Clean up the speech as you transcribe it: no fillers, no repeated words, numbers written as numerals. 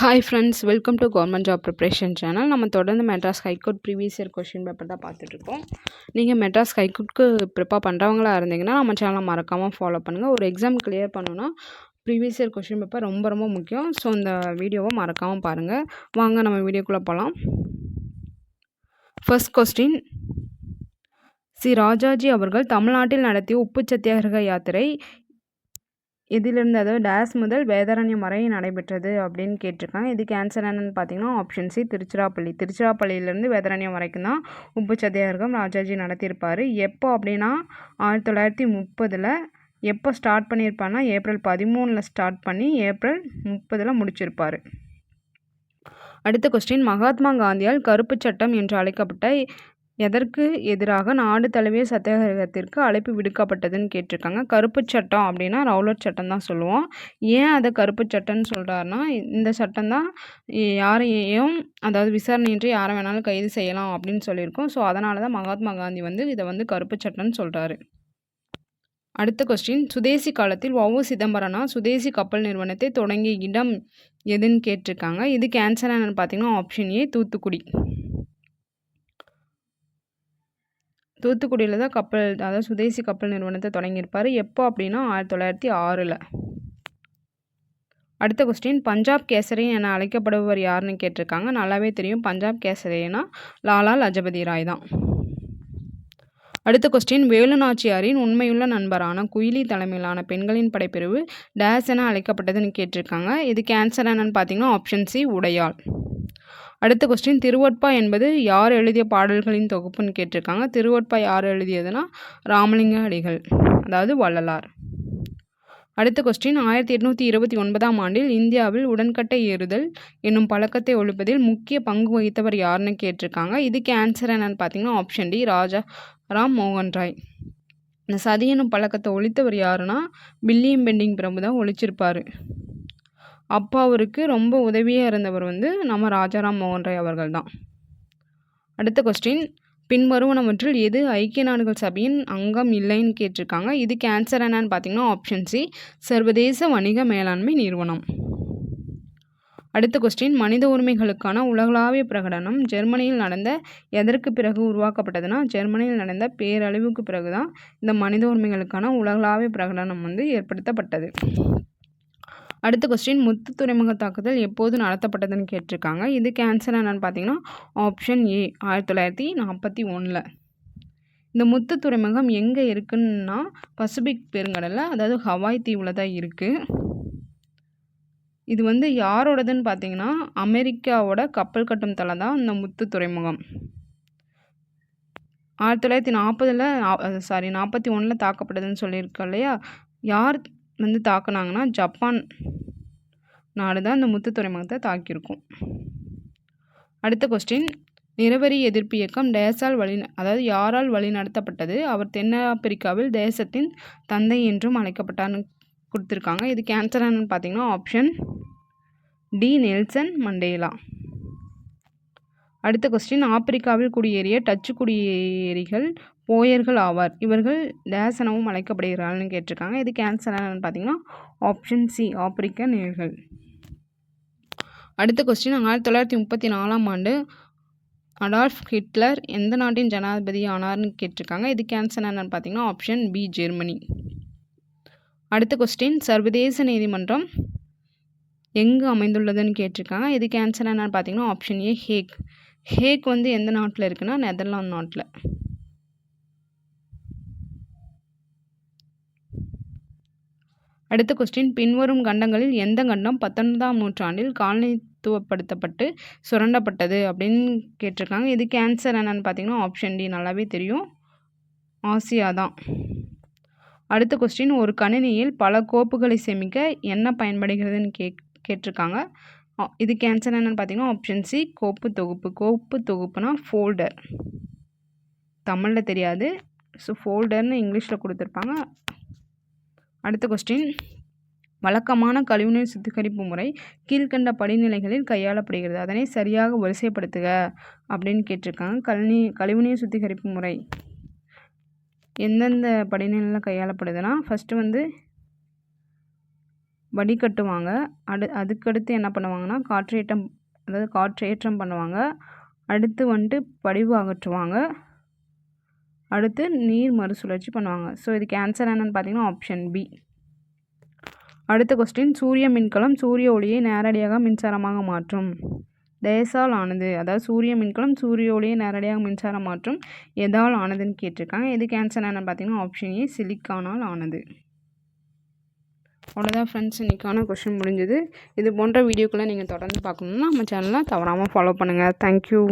Hi friends, welcome to government job preparation channel. நம்ம தொடர்ந்து Madras high court previous year question paper தான் பார்த்துட்ருக்கோம். நீங்கள் மெட்ராஸ் ஹைகோர்ட்க்கு ப்ரிப்பேர் பண்ணுறவங்களா இருந்தீங்கன்னா நம்ம சேனலை மறக்காமல் ஃபாலோ பண்ணுங்கள். ஒரு எக்ஸாம் கிளியர் பண்ணணுன்னா ப்ரீவியஸ் இயர் கொஷின் பேப்பர் ரொம்ப ரொம்ப முக்கியம். ஸோ இந்த வீடியோவை மறக்காமல் பாருங்கள். வாங்க நம்ம வீடியோக்குள்ளே போகலாம். ஃபர்ஸ்ட் கொஸ்டின், ராஜாஜி அவர்கள் தமிழ்நாட்டில் நடத்திய உப்பு சத்தியாகிரக யாத்திரை எதிலிருந்து, அதாவது டேஸ் முதல் வேதாரண்யம் வரை நடைபெற்றது அப்படின்னு கேட்டிருக்காங்க. இதுக்கு ஆன்சர் என்னென்னு பார்த்தீங்கன்னா ஆப்ஷன் சி, திருச்சிராப்பள்ளியிலேருந்து வேதாரண்யம் வரைக்கும் தான் உப்பு சத்தியாகிரகம் ராஜாஜி நடத்தியிருப்பார். எப்போ அப்படின்னா 1930. எப்போ ஸ்டார்ட் பண்ணியிருப்பாருன்னா ஏப்ரல் 13 ஸ்டார்ட் பண்ணி ஏப்ரல் 30 முடிச்சிருப்பார். அடுத்த கொஸ்டின், மகாத்மா காந்தியால் கருப்பு சட்டம் என்று அழைக்கப்பட்ட எதற்கு எதிராக நாடு தழுவிய சத்தியாகிரகத்திற்கு அழைப்பு விடுக்கப்பட்டதுன்னு கேட்டிருக்காங்க. கருப்பு சட்டம் அப்படின்னா ரவுலட் சட்டம் தான் சொல்லுவோம். ஏன் அதை கருப்பு சட்டம்னு சொல்கிறாருன்னா, இந்த சட்டம் தான் யாரையும், அதாவது விசாரணையின்றி யாரை வேணாலும் கைது செய்யலாம் அப்படின்னு சொல்லியிருக்கோம். ஸோ அதனால தான் மகாத்மா காந்தி இதை கருப்பு சட்டம்னு சொல்கிறாரு. அடுத்த கொஸ்டின், சுதேசி காலத்தில் வ.உ. சிதம்பரனார் சுதேசி கப்பல் நிறுவனத்தை தொடங்கிய இடம் எதுன்னு கேட்டிருக்காங்க. இதுக்கு ஆன்சர் என்னன்னு பார்த்தீங்கன்னா ஆப்ஷன் ஏ, தூத்துக்குடி. தூத்துக்குடியில் தான் அதாவது சுதேசி கப்பல் நிறுவனத்தை தொடங்கியிருப்பார். எப்போ அப்படின்னா 1906. அடுத்த கொஸ்டின், பஞ்சாப் கேசரி என அழைக்கப்படுபவர் யாருன்னு கேட்டிருக்காங்க. நல்லாவே தெரியும், பஞ்சாப் கேசரினா லாலா லஜபதி ராய் தான். அடுத்த கொஸ்டின், வேலு நாச்சியாரின் உண்மையுள்ள நண்பரான குயிலி தலைமையிலான பெண்களின் படைப்பிரிவு டேஸ் என அழைக்கப்பட்டதுன்னு கேட்டிருக்காங்க. இதுக்கு ஆன்சர் என்னன்னு பார்த்தீங்கன்னா ஆப்ஷன் சி, உடையாள். அடுத்த கொஸ்டின், திருவொட்பா என்பது யார் எழுதிய பாடல்களின் தொகுப்புன்னு கேட்டிருக்காங்க. திருவொட்பா யார் எழுதியதுன்னா ராமலிங்க அடிகள், அதாவது வள்ளலார். அடுத்த கொஸ்டின், 1829 ஆண்டில் இந்தியாவில் உடன்கட்டை ஏறுதல் என்னும் பழக்கத்தை ஒழிப்பதில் முக்கிய பங்கு வகித்தவர் யாருன்னு கேட்டிருக்காங்க. இதுக்கு ஆன்சர் என்னன்னு பார்த்தீங்கன்னா ஆப்ஷன் டி, ராஜாராம் மோகன் ராய். இந்த சதி என்னும் பழக்கத்தை ஒழித்தவர் யாருன்னா வில்லியம் பெண்டிங் பிரபு தான் ஒழிச்சிருப்பார். அப்போ அவருக்கு ரொம்ப உதவியாக இருந்தவர் நம்ம ராஜாராம் மோகன் ராய் அவர்கள் தான். அடுத்த கொஸ்டின், பின்வருவனவற்றில் எது ஐக்கிய நாடுகள் சபையின் அங்கம் இல்லைன்னு கேட்டிருக்காங்க. இதுக்கு ஆன்சர் என்னன்னு பார்த்தீங்கன்னா ஆப்ஷன் சி, சர்வதேச வணிக மேலாண்மை நிறுவனம். அடுத்த கொஸ்டின், மனித உரிமைகளுக்கான உலகளாவிய பிரகடனம் ஜெர்மனியில் நடந்த எதற்கு பிறகு உருவாக்கப்பட்டதுன்னா ஜெர்மனியில் நடந்த பேரழிவுக்கு பிறகு தான் இந்த மனித உரிமைகளுக்கான உலகளாவிய பிரகடனம் ஏற்படுத்தப்பட்டது. அடுத்த கொஸ்டின், முத்து துறைமுக தாக்குதல் எப்போது நடத்தப்பட்டதுன்னு கேட்டிருக்காங்க. இதுக்கு ஆன்சர் என்னன்னு பார்த்தீங்கன்னா ஆப்ஷன் ஏ, 1941. இந்த முத்து துறைமுகம் எங்கே இருக்குன்னா பசிபிக் பெருங்கடலில், அதாவது ஹவாய் தீவில் தான் இருக்குது. இது யாரோடதுன்னு பார்த்தீங்கன்னா அமெரிக்காவோட கப்பல் கட்டும் தளம் தான் இந்த முத்து துறைமுகம். 1941 தாக்கப்பட்டதுன்னு சொல்லியிருக்கோம் இல்லையா. யார் தாக்குனாங்கன்னா ஜப்பான் நாடு தான் இந்த முத்து துறைமுகத்தை தாக்கியிருக்கும். அடுத்த கொஸ்டின், நிறவரி எதிர்ப்பு இயக்கம் டேஸால் அதாவது யாரால் வழி நடத்தப்பட்டது? அவர் தென்னாப்பிரிக்காவில் தேசத்தின் தந்தை என்றும் அழைக்கப்பட்டார்னு கொடுத்துருக்காங்க. இதுக்கு ஆன்சர் என்னன்னு பார்த்தீங்கன்னா ஆப்ஷன் டி, நெல்சன் மண்டேலா. அடுத்த கொஸ்டின், ஆப்பிரிக்காவில் குடியேறிய டச்சு குடியேறிகள் போயர்கள் ஆவார். இவர்கள் டேஸ் எனவும் அழைக்கப்படுகிறார்கள்னு கேட்டிருக்காங்க. இதுக்கு ஆன்சர் என்னன்னு பார்த்தீங்கன்னா ஆப்ஷன் சி, ஆப்பிரிக்க நேர்கள். அடுத்த கொஸ்டின், 1934 ஆண்டு அடால்ஃப் ஹிட்லர் எந்த நாட்டின் ஜனாதிபதி ஆனார்னு கேட்டிருக்காங்க. இதுக்கு ஆன்சர் என்னன்னு பார்த்தீங்கன்னா ஆப்ஷன் பி, ஜெர்மனி. அடுத்த கொஸ்டின், சர்வதேச நீதிமன்றம் எங்கு அமைந்துள்ளதுன்னு கேட்டிருக்காங்க. இதுக்கு ஆன்சர் என்னன்னு பார்த்தீங்கன்னா ஆப்ஷன் ஏ, ஹேக். ஹேக் எந்த நாட்டில் இருக்குன்னா நெதர்லாந்து நாட்டில். அடுத்த கொஸ்டின், பின்வரும் கண்டங்களில் எந்த கண்டம் 19ஆம் நூற்றாண்டில் காலனித்துவப்படுத்தப்பட்டு சுரண்டப்பட்டது அப்படின்னு கேட்டிருக்காங்க. இதுக்கு ஆன்சர் என்னன்னு பார்த்தீங்கன்னா ஆப்ஷன் டி, நல்லாவே தெரியும், ஆசியா தான். அடுத்த கொஸ்டின், ஒரு கணினியில் பல கோப்புகளை சேமிக்க என்ன பயன்படுகிறதுன்னு கேட்டிருக்காங்க. இதுக்கு ஆன்சர் என்னன்னு பார்த்தீங்கன்னா ஆப்ஷன் சி, கோப்பு தொகுப்பு. கோப்பு தொகுப்புனா ஃபோல்டர், தமிழில் தெரியாது. ஸோ ஃபோல்டர்னு இங்கிலீஷில் கொடுத்துருப்பாங்க. அடுத்த கொஸ்டின், வழக்கமான கழிவுநீர் சுத்திகரிப்பு முறை கீழ்கண்ட படிநிலைகளில் கையாளப்படுகிறது, அதனை சரியாக வரிசைப்படுத்துக அப்படின்னு கேட்டிருக்காங்க. கழிவுநீர் சுத்திகரிப்பு முறை எந்தெந்த படிநிலையில் கையாளப்படுதுன்னா ஃபஸ்ட்டு வடிகட்டுவாங்க. அதுக்கடுத்து என்ன பண்ணுவாங்கன்னா, காற்றேற்றம் பண்ணுவாங்க. அடுத்து வந்துட்டு படிவு அகற்றுவாங்க. அடுத்து நீர் மறுசுழற்சி பண்ணுவாங்க. ஸோ இதுக்கு ஆன்சர் என்னென்னு பார்த்தீங்கன்னா ஆப்ஷன் பி. அடுத்த கொஸ்டின், சூரிய மின்கலம் சூரிய ஒளியை நேரடியாக மின்சாரமாக மாற்றும். டேஸால் ஆனது. அதாவது சூரிய மின்கலம் சூரிய ஒளியை நேரடியாக மின்சாரம் மாற்றும் எதால் ஆனதுன்னு கேட்டிருக்காங்க. இதுக்கு ஆன்சர் என்னென்னு பார்த்தீங்கன்னா ஆப்ஷன் ஏ, சிலிக்கானால் ஆனது. அவ்வளோதான் ஃப்ரெண்ட்ஸ், இன்றைக்கான கொஸ்டின் முடிஞ்சது. இது போன்ற வீடியோக்களை நீங்கள் தொடர்ந்து பார்க்கணுன்னா நம்ம சேனலை தவறாமல் ஃபாலோ பண்ணுங்கள். தேங்க்யூ.